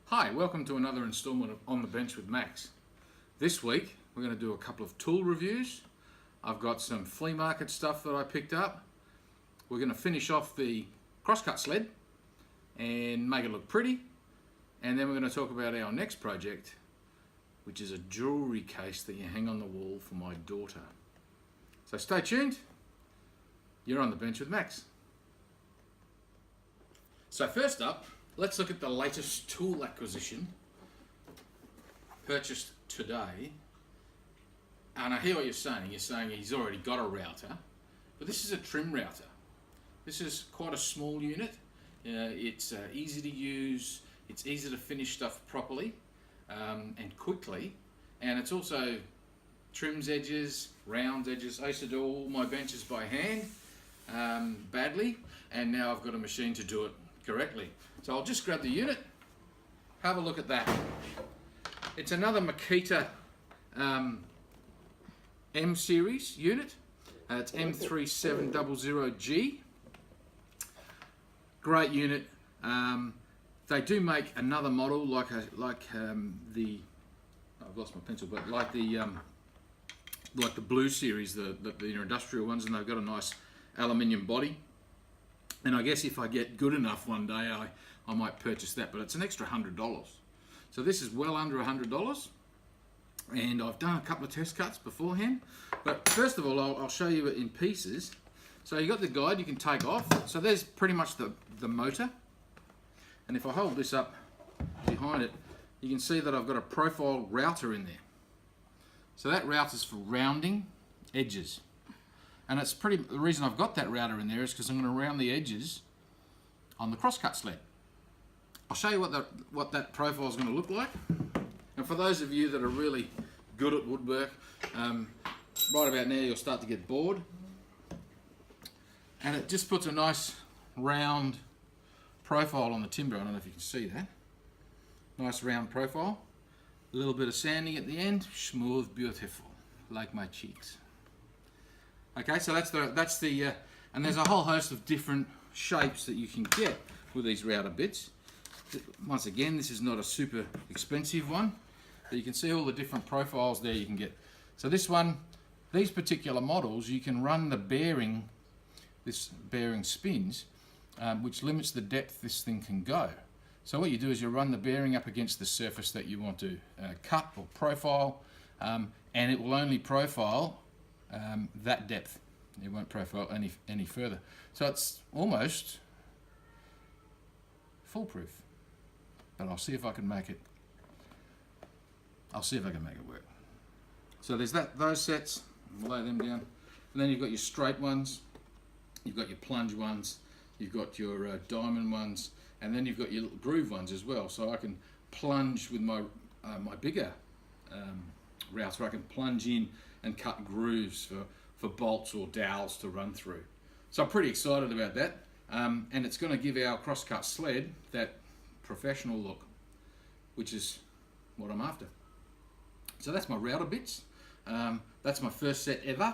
Hi, welcome to another installment of On the Bench with Max. This week we're going to do a couple of tool reviews. I've got some flea market stuff that I picked up. We're going to finish off the Crosscut Sled and make it look pretty, and then we're going to talk about our next project, which is a jewellery case that you hang on the wall for my daughter. So stay tuned, you're on the bench with Max. So first up, let's look at the latest tool acquisition purchased today. And I hear what you're saying. You're saying he's already got a router, but this is a trim router. This is quite a small unit. It's easy to use. It's easy to finish stuff properly and quickly. And it's also trims edges, rounds edges. I used to do all my benches by hand badly, and now I've got a machine to do it correctly. So I'll just grab the unit, have a look at that. It's another Makita M series unit. It's M3700G. Great unit. They do make another model like the I've lost my pencil, but like the blue series, the industrial ones, and they've got a nice aluminium body. And I guess if I get good enough one day, I might purchase that, but it's an extra $100. So this is well under $100, and I've done a couple of test cuts beforehand. But first of all, I'll show you it in pieces. So you got the guide you can take off. So there's pretty much the motor. And if I hold this up behind it, you can see that I've got a profile router in there. So that router's for rounding edges. And it's the reason I've got that router in there is because I'm going to round the edges on the Crosscut Sled. I'll show you what that profile is going to look like. And for those of you that are really good at woodwork, right about now you'll start to get bored. And it just puts a nice round profile on the timber. I don't know if you can see that. Nice round profile. A little bit of sanding at the end. Smooth, beautiful, like my cheeks. Okay, so that's the and there's a whole host of different shapes that you can get with these router bits. Once again, this is not a super expensive one, but you can see all the different profiles there you can get. So this one, these particular models, you can run the bearing, this bearing spins, which limits the depth this thing can go. So what you do is you run the bearing up against the surface that you want to cut or profile, and it will only profile that depth. It won't profile any further. So it's almost foolproof. But I'll see if I can make it. I'll see if I can make it work. So there's those sets. I'll lay them down. And then you've got your straight ones. You've got your plunge ones. You've got your diamond ones, and then you've got your groove ones as well. So I can plunge with my my bigger router. I can plunge in and cut grooves for bolts or dowels to run through. So I'm pretty excited about that, and it's going to give our Crosscut Sled that professional look, which is what I'm after. So that's my router bits. That's my first set ever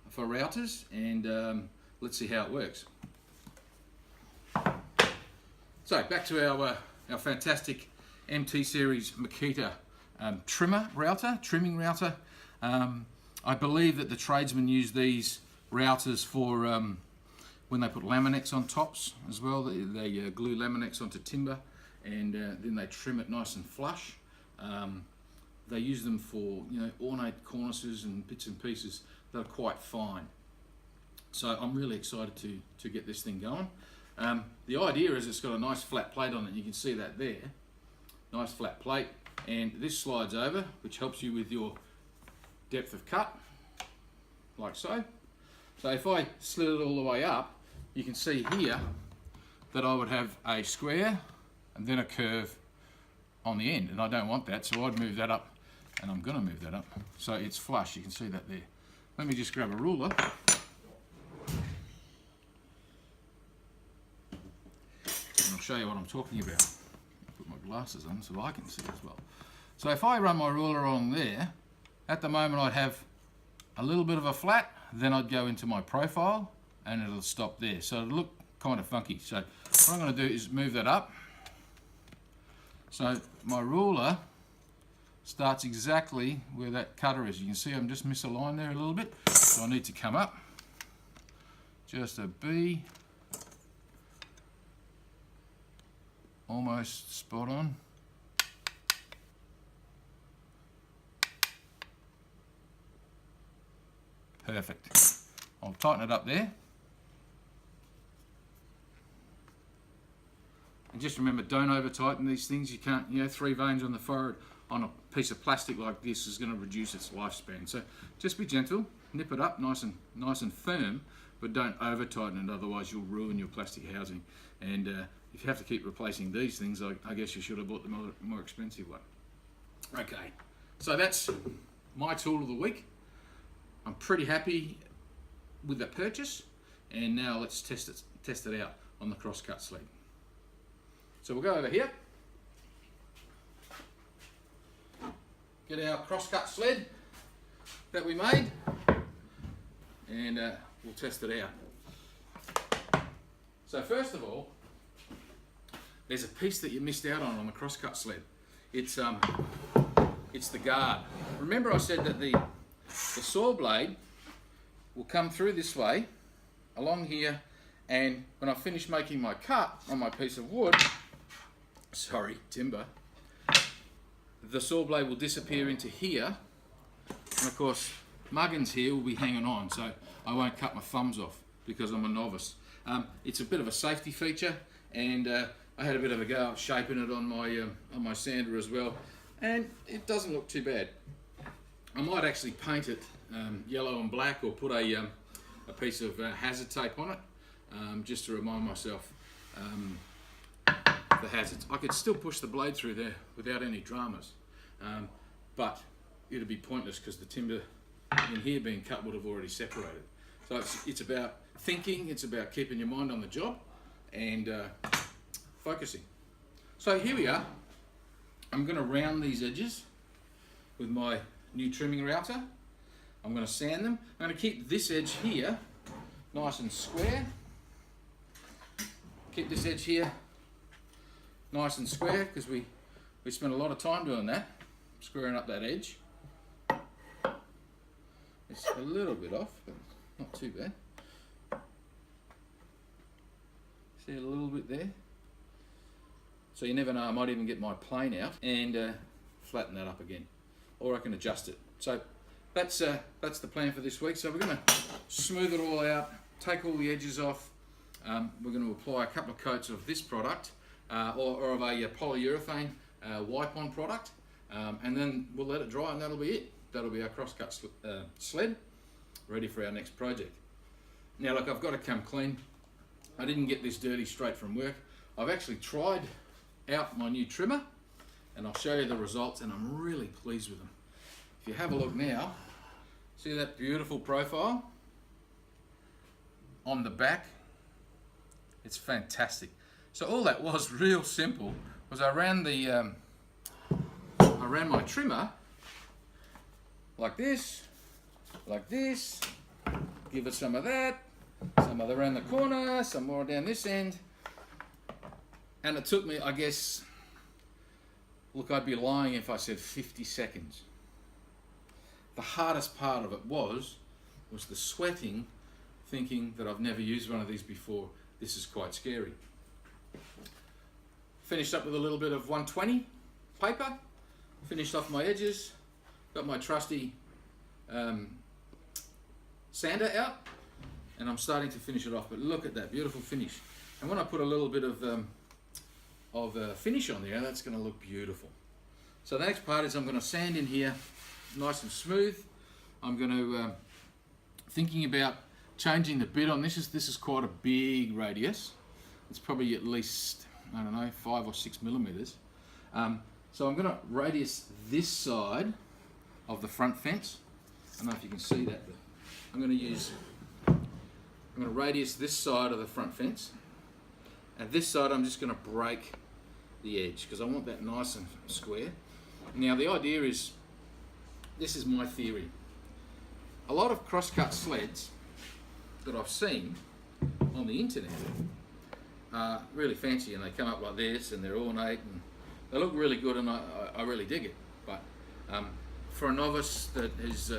for routers, and let's see how it works. So back to our fantastic MT series Makita trimming router. I believe that the tradesmen use these routers for when they put Laminex on tops as well. They glue Laminex onto timber, and then they trim it nice and flush. They use them for ornate cornices and bits and pieces that are quite fine. So I'm really excited to get this thing going. The idea is it's got a nice flat plate on it. You can see that there. Nice flat plate, and this slides over, which helps you with your depth of cut, like so. So if I slid it all the way up, you can see here that I would have a square and then a curve on the end, and I don't want that, so I'd move that up, and I'm going to move that up so it's flush. You can see that there. Let me just grab a ruler. And I'll show you what I'm talking about. Put my glasses on so I can see as well. So if I run my ruler on there, at the moment I'd have a little bit of a flat, then I'd go into my profile and it'll stop there. So it'll look kind of funky. So what I'm going to do is move that up So my ruler starts exactly where that cutter is. You can see I'm just misaligned there a little bit, so I need to come up just a B, almost spot on. Perfect. I'll tighten it up there. And just remember, don't over tighten these things. You can't, 3 veins on the forehead on a piece of plastic like this is going to reduce its lifespan. So just be gentle, nip it up nice and firm, but don't over tighten it, otherwise you'll ruin your plastic housing. And if you have to keep replacing these things, I guess you should have bought the more expensive one. Okay, so that's my tool of the week. I'm pretty happy with the purchase, and now let's test it out on the Crosscut Sled. So we'll go over here, get our Crosscut Sled that we made, and we'll test it out. So first of all, there's a piece that you missed out on the Crosscut Sled. It's the guard. Remember I said that the saw blade will come through this way, along here, and when I finish making my cut on my piece of wood, timber, the saw blade will disappear into here, and of course Muggins here will be hanging on, so I won't cut my thumbs off because I'm a novice. It's a bit of a safety feature, and I had a bit of a go at shaping it on my sander as well, and it doesn't look too bad. I might actually paint it yellow and black, or put a piece of hazard tape on it, just to remind myself the hazards. I could still push the blade through there without any dramas, but it'd be pointless because the timber in here being cut would have already separated. So it's about thinking, it's about keeping your mind on the job and focusing. So here we are. I'm going to round these edges with my new trimming router. I'm going to sand them. I'm going to keep this edge here nice and square. Keep this edge here nice and square because we spent a lot of time doing that, squaring up that edge. It's a little bit off, but not too bad. See a little bit there? So you never know, I might even get my plane out and flatten that up again, or I can adjust it. So that's the plan for this week. So we're going to smooth it all out, take all the edges off. We're going to apply a couple of coats of this product or of a polyurethane wipe-on product, and then we'll let it dry, and that'll be it. That'll be our Crosscut Sled, ready for our next project. Now look, I've got to come clean. I didn't get this dirty straight from work. I've actually tried out my new trimmer, and I'll show you the results, and I'm really pleased with them. If you have a look now, see that beautiful profile on the back? It's fantastic. So all that was real simple was I ran my trimmer like this, give it some of that, some other around the corner, some more down this end, and it took me, I guess, look, I'd be lying if I said 50 seconds. The hardest part of it was the sweating, thinking that I've never used one of these before. This is quite scary. Finished up with a little bit of 120 paper, finished off my edges, got my trusty sander out, and I'm starting to finish it off. But look at that beautiful finish. And when I put a little bit of finish on there, that's going to look beautiful. So the next part is I'm going to sand in here nice and smooth. I'm going to thinking about changing the bit on this. This is quite a big radius. It's probably at least, I don't know, 5 or 6 millimeters. So I'm going to radius this side of the front fence. I don't know if you can see that, but I'm going to radius this side of the front fence. And this side I'm just going to break the edge because I want that nice and square. Now the idea is, this is my theory. A lot of crosscut sleds that I've seen on the internet are really fancy, and they come up like this and they're ornate and They look really good, and I really dig it. But for a novice that is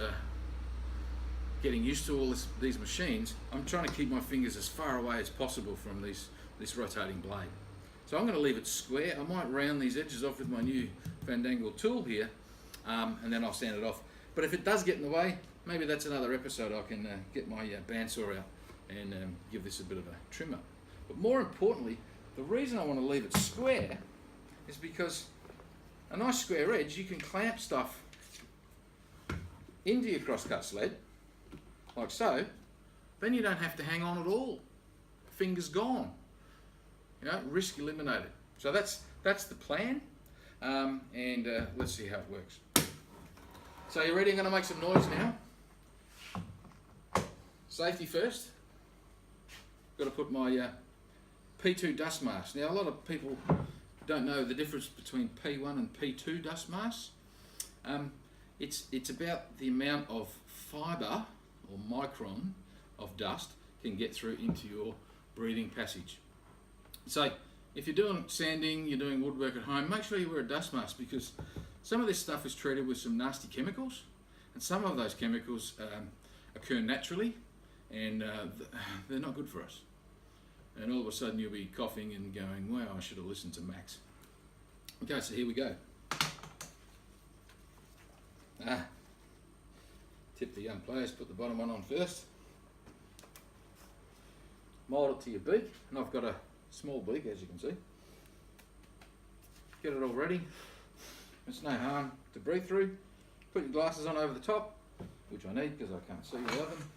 getting used to all these machines, I'm trying to keep my fingers as far away as possible from this rotating blade. So I'm going to leave it square. I might round these edges off with my new Fandangle tool here, and then I'll sand it off. But if it does get in the way, maybe that's another episode. I can get my bandsaw out and give this a bit of a trim up. But more importantly, the reason I want to leave it square is because a nice square edge, you can clamp stuff into your crosscut sled, like so. Then you don't have to hang on at all. Fingers gone. You know, risk eliminated. So that's the plan, and let's see how it works. So you ready? I'm going to make some noise now. Safety first. Got to put my P2 dust mask. Now a lot of people don't know the difference between P1 and P2 dust masks. It's about the amount of fibre or micron of dust can get through into your breathing passage. So if you're doing sanding, you're doing woodwork at home, make sure you wear a dust mask, because some of this stuff is treated with some nasty chemicals, and some of those chemicals occur naturally, and they're not good for us. And all of a sudden you'll be coughing and going, wow, I should have listened to Max. Okay, so here we go. Tip the young players, put the bottom one on first. Mould it to your beak, and I've got a small beak, as you can see. Get it all ready. It's no harm to breathe through. Put your glasses on over the top, which I need because I can't see without them.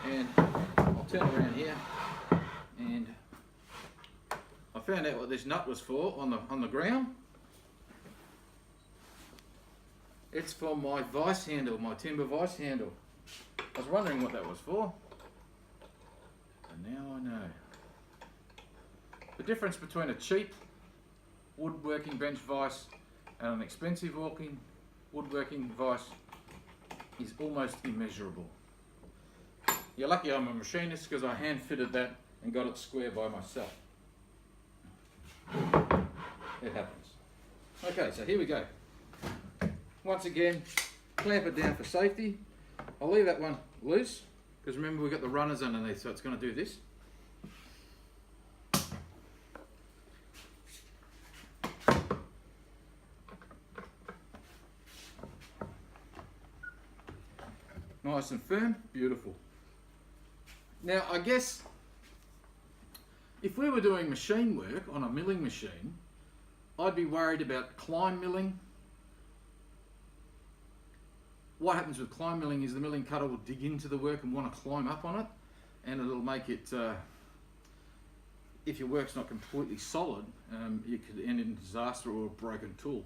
And I'll turn around here, and I found out what this nut was for on the ground. It's for my vice handle, my timber vice handle. I was wondering what that was for, and now I know. The difference between a cheap woodworking bench vise and an expensive woodworking vise is almost immeasurable. You're lucky I'm a machinist, because I hand fitted that and got it square by myself. It happens. Okay, so here we go. Once again, clamp it down for safety. I'll leave that one loose, because remember we've got the runners underneath, so it's going to do this. Nice and firm, beautiful. Now I guess if we were doing machine work on a milling machine, I'd be worried about climb milling. What happens with climb milling is the milling cutter will dig into the work and want to climb up on it, and it'll make it, if your work's not completely solid, it could end in disaster or a broken tool.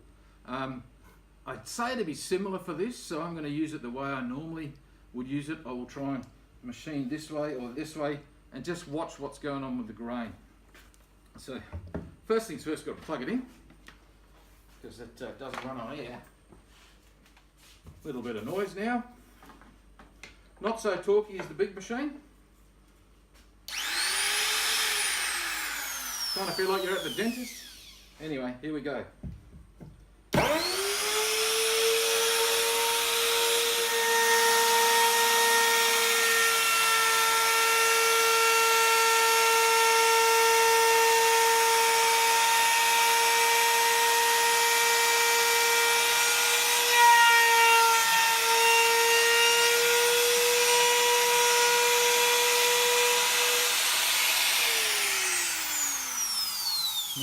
I'd say to be similar for this, so I'm going to use it the way I normally would use it. I will try and machine this way or this way and just watch what's going on with the grain. So first things first, got to plug it in, because it doesn't run on air. Little bit of noise now. Not so torquey as the big machine. Kind of feel like you're at the dentist. Anyway, here we go.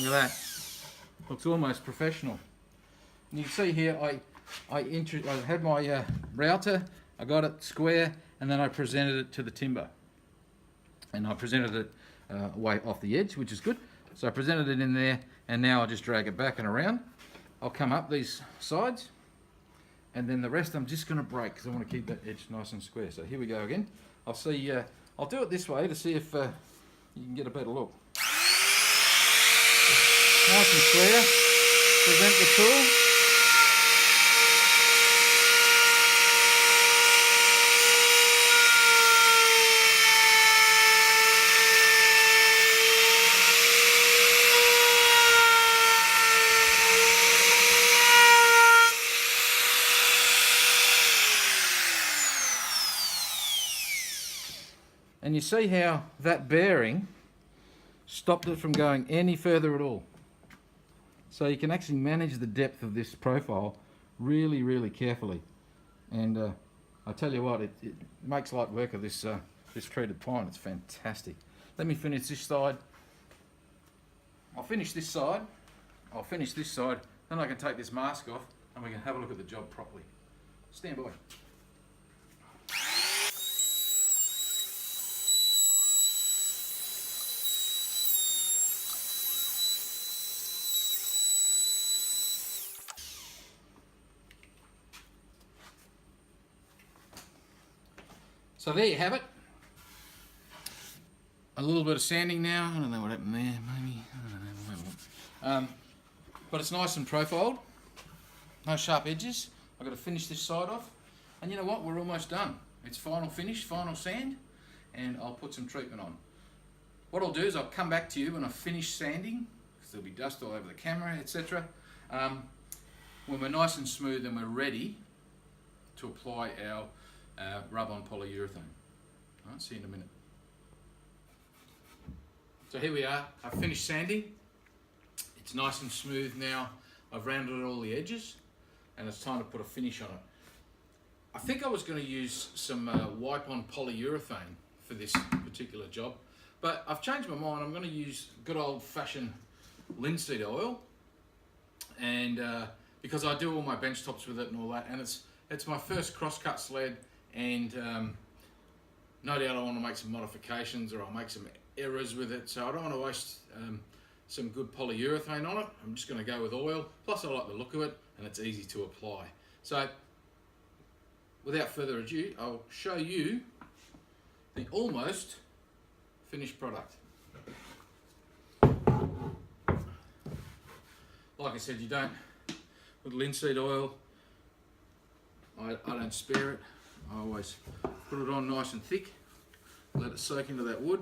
Look at that. Looks almost professional. And you can see here, I had my router, I got it square, and then I presented it to the timber. And I presented it way off the edge, which is good. So I presented it in there, and now I just drag it back and around. I'll come up these sides, and then the rest I'm just going to break, because I want to keep that edge nice and square. So here we go again. I'll see. I'll do it this way to see if you can get a better look. Nice and square. Present the tool. you see how that bearing stopped it from going any further at all. So you can actually manage the depth of this profile really, really carefully. And I tell you what, it makes light work of this this treated pine. It's fantastic. Let me finish this side. I'll finish this side. I'll finish this side. Then I can take this mask off and we can have a look at the job properly. Stand by. So there you have it. A little bit of sanding now. I don't know what happened there. Maybe. I don't know. But it's nice and profiled. No sharp edges. I've got to finish this side off. And you know what? We're almost done. It's final finish, final sand. And I'll put some treatment on. What I'll do is I'll come back to you when I finish sanding, because there'll be dust all over the camera, etc. When we're nice and smooth and we're ready to apply our rub-on polyurethane. Alright, see you in a minute. So here we are. I've finished sanding. It's nice and smooth now. I've rounded all the edges and it's time to put a finish on it. I think I was going to use some wipe-on polyurethane for this particular job, but I've changed my mind. I'm going to use good old-fashioned linseed oil, and because I do all my bench tops with it and all that, and it's my first crosscut sled, and no doubt I want to make some modifications or I'll make some errors with it, so I don't want to waste some good polyurethane on it. I'm just going to go with oil, plus I like the look of it and it's easy to apply. So without further ado, I'll show you the almost finished product. Like I said, you don't, with linseed oil, I don't spare it. I always put it on nice and thick, let it soak into that wood.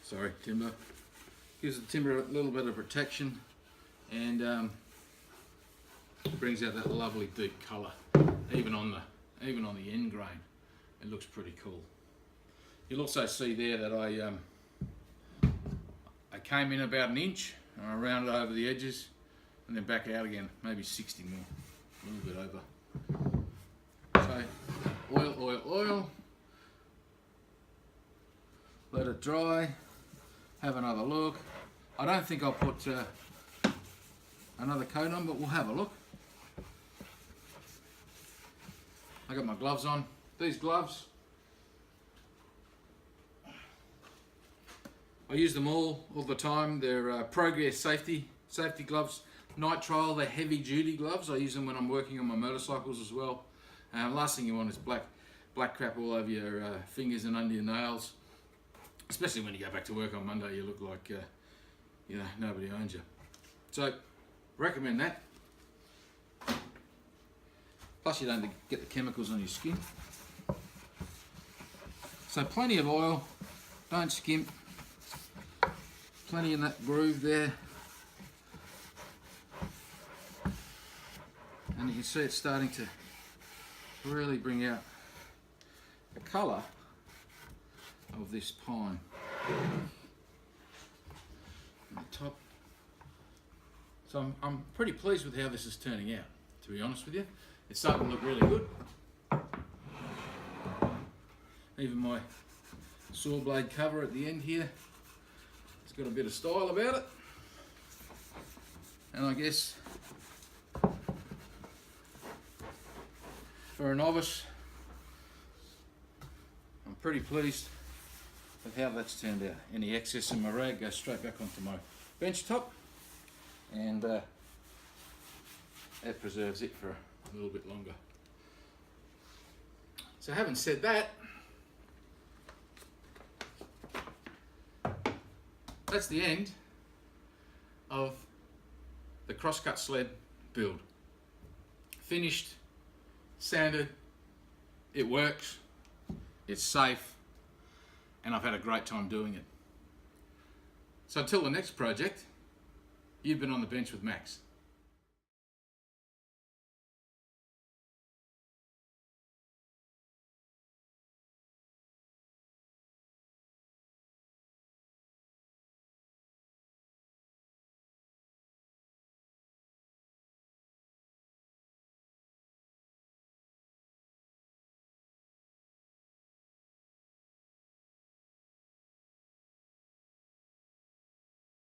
Sorry, timber. Gives the timber a little bit of protection, and brings out that lovely deep colour. Even on the end grain, it looks pretty cool. You'll also see there that I came in about an inch, and I rounded over the edges, and then back out again, maybe 60 more, a little bit over. So oil, oil, oil. Let it dry. Have another look. I don't think I'll put another coat on, but we'll have a look. I got my gloves on. These gloves, I use them all the time. They're Progress safety gloves. Nitrile, they're heavy duty gloves. I use them when I'm working on my motorcycles as well. Last thing you want is black crap all over your fingers and under your nails. Especially when you go back to work on Monday, you look like you know, nobody owns you. So recommend that. Plus you don't get the chemicals on your skin. So plenty of oil, don't skimp. Plenty in that groove there. And you can see it's starting to really bring out the colour of this pine. On the top. So I'm pretty pleased with how this is turning out, to be honest with you. It's starting to look really good. Even my saw blade cover at the end here, it's got a bit of style about it. And I guess for a novice, I'm pretty pleased with how that's turned out. Any excess in my rag goes straight back onto my bench top, and that preserves it for a little bit longer. So having said that, that's the end of the Crosscut Sled build. Finished, sanded, it works, it's safe, and I've had a great time doing it. So until the next project, you've been on the bench with Max.